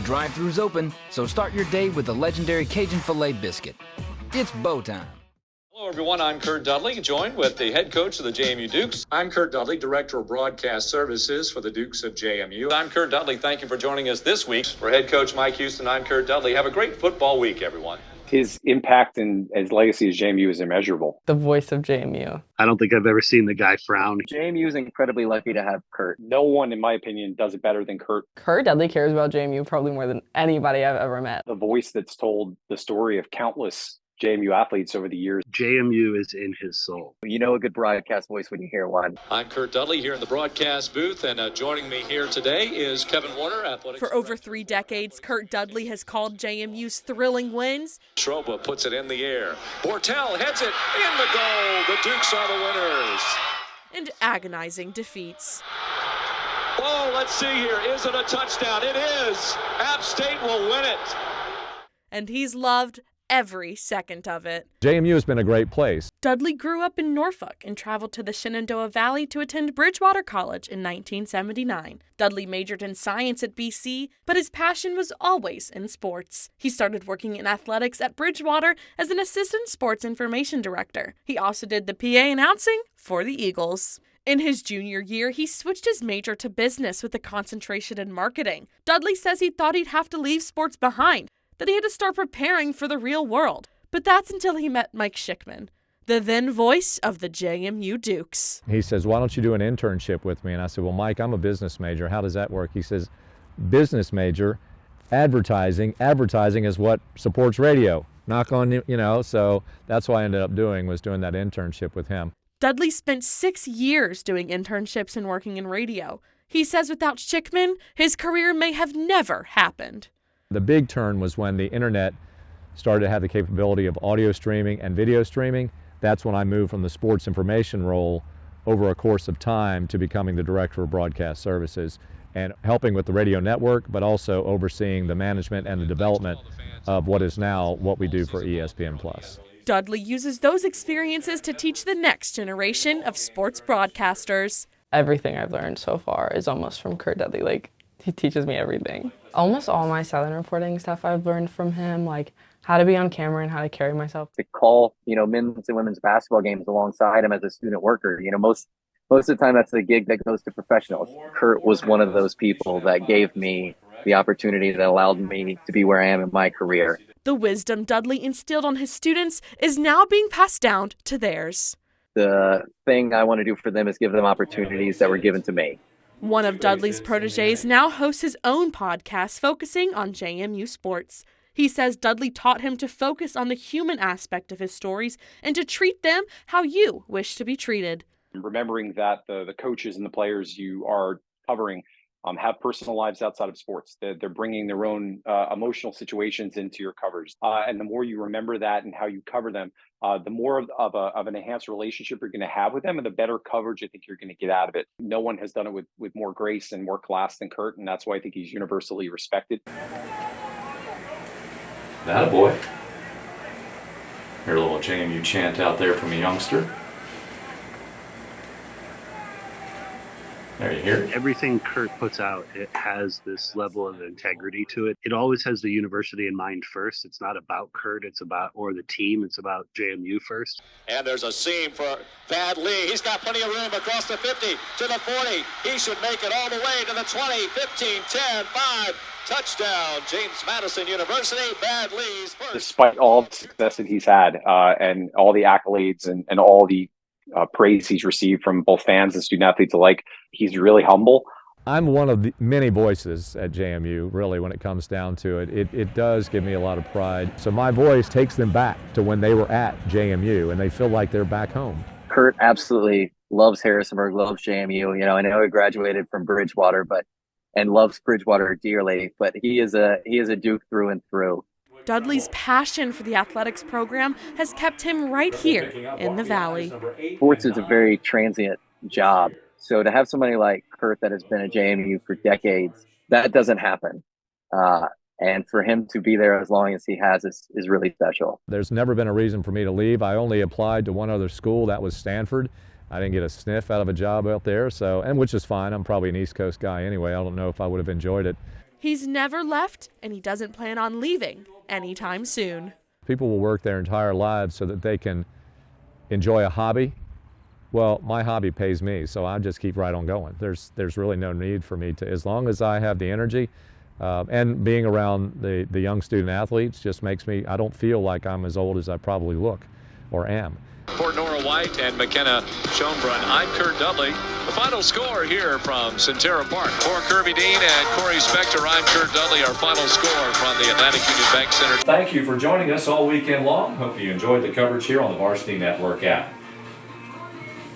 The drive-thru's open, so start your day with the legendary Cajun Filet Biscuit. It's bow time. Hello, everyone. I'm Curt Dudley, joined with the head coach of the JMU Dukes. I'm Curt Dudley, Director of Broadcast Services for the Dukes of JMU. I'm Curt Dudley. Thank you for joining us this week. For head coach Mike Houston, I'm Curt Dudley. Have a great football week, everyone. His impact and his legacy as JMU is immeasurable. The voice of JMU. I don't think I've ever seen the guy frown. JMU is incredibly lucky to have Curt. No one, in my opinion, does it better than Curt. Curt Dudley cares about JMU probably more than anybody I've ever met. The voice that's told the story of countless JMU athletes over the years. JMU is in his soul. You know a good broadcast voice when you hear one. I'm Curt Dudley here in the broadcast booth, and joining me here today is Kevin Warner, athletics. For over 3 decades, Curt Dudley has called JMU's thrilling wins. Schroba puts it in the air. Bortel heads it in the goal. The Dukes are the winners. And agonizing defeats. Oh, let's see here. Is it a touchdown? It is. App State will win it. And he's loved every second of it. JMU has been a great place. Dudley grew up in Norfolk and traveled to the Shenandoah Valley to attend Bridgewater College in 1979. Dudley majored in science at BC, but his passion was always in sports. He started working in athletics at Bridgewater as an assistant sports information director. He also did the PA announcing for the Eagles. In his junior year, he switched his major to business with a concentration in marketing. Dudley says he thought he'd have to leave sports behind, that he had to start preparing for the real world. But that's until he met Mike Schickman, the then voice of the JMU Dukes. He says, why don't you do an internship with me? And I said, well, Mike, I'm a business major. How does that work? He says, business major, advertising. Advertising is what supports radio. Knock on, so that's what I ended up doing, was doing that internship with him. Dudley spent 6 years doing internships and working in radio. He says without Schickman, his career may have never happened. The big turn was when the internet started to have the capability of audio streaming and video streaming. That's when I moved from the sports information role over a course of time to becoming the Director of Broadcast Services and helping with the radio network, but also overseeing the management and the development of what is now what we do for ESPN+. Dudley uses those experiences to teach the next generation of sports broadcasters. Everything I've learned so far is almost from Curt Dudley. Like, he teaches me everything. Almost all my Southern reporting stuff I've learned from him, like how to be on camera and how to carry myself. To call, men's and women's basketball games alongside him as a student worker. Most of the time that's the gig that goes to professionals. Curt was one of those people that gave me the opportunity that allowed me to be where I am in my career. The wisdom Dudley instilled on his students is now being passed down to theirs. The thing I want to do for them is give them opportunities that were given to me. One of Dudley's proteges now hosts his own podcast focusing on JMU sports. He says Dudley taught him to focus on the human aspect of his stories and to treat them how you wish to be treated. Remembering that the coaches and the players you are covering have personal lives outside of sports. They're bringing their own emotional situations into your coverage. And the more you remember that and how you cover them, the more of an enhanced relationship you're going to have with them, and the better coverage I think you're going to get out of it. No one has done it with more grace and more class than Curt, and that's why I think he's universally respected. That boy. Hear a little JMU chant out there from a youngster. There, you hear it? Everything Curt puts out, it has this level of integrity to it. It always has the university in mind first. It's not about Curt, or the team. It's about JMU first. And there's a seam for Thad Lee. He's got plenty of room across the 50 to the 40. He should make it all the way to the 20, 15, 10, 5. Touchdown, James Madison University. Thad Lee's first. Despite all the success that he's had and all the accolades and all the praise he's received from both fans and student athletes alike, he's really humble. I'm one of the many voices at JMU, really, when it comes down to it. It does give me a lot of pride. So my voice takes them back to when they were at JMU, and they feel like they're back home. Curt absolutely loves Harrisonburg, loves JMU. I know he graduated from Bridgewater, and loves Bridgewater dearly, but he is a Duke through and through. Dudley's passion for the athletics program has kept him right here in the Valley. Sports is a very transient job. So to have somebody like Curt that has been at JMU for decades, that doesn't happen. And for him to be there as long as he has is really special. There's never been a reason for me to leave. I only applied to one other school, that was Stanford. I didn't get a sniff out of a job out there, and which is fine. I'm probably an East Coast guy anyway. I don't know if I would have enjoyed it. He's never left, and he doesn't plan on leaving anytime soon. People will work their entire lives so that they can enjoy a hobby. Well, my hobby pays me, so I just keep right on going. There's really no need for me to, as long as I have the energy, and being around the young student athletes just makes me, I don't feel like I'm as old as I probably look or am. For Nora White and McKenna Schoenbrunn, I'm Curt Dudley. The final score here from Centera Park. For Kirby Dean and Corey Spector, I'm Curt Dudley. Our final score from the Atlantic Union Bank Center. Thank you for joining us all weekend long. Hope you enjoyed the coverage here on the Varsity Network app.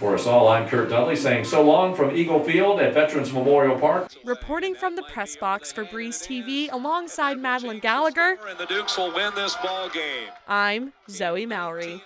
For us all, I'm Curt Dudley saying so long from Eagle Field at Veterans Memorial Park. Reporting from the press box for Breeze TV alongside Madeline Gallagher. And the Dukes will win this ball game. I'm Zoe Mowery.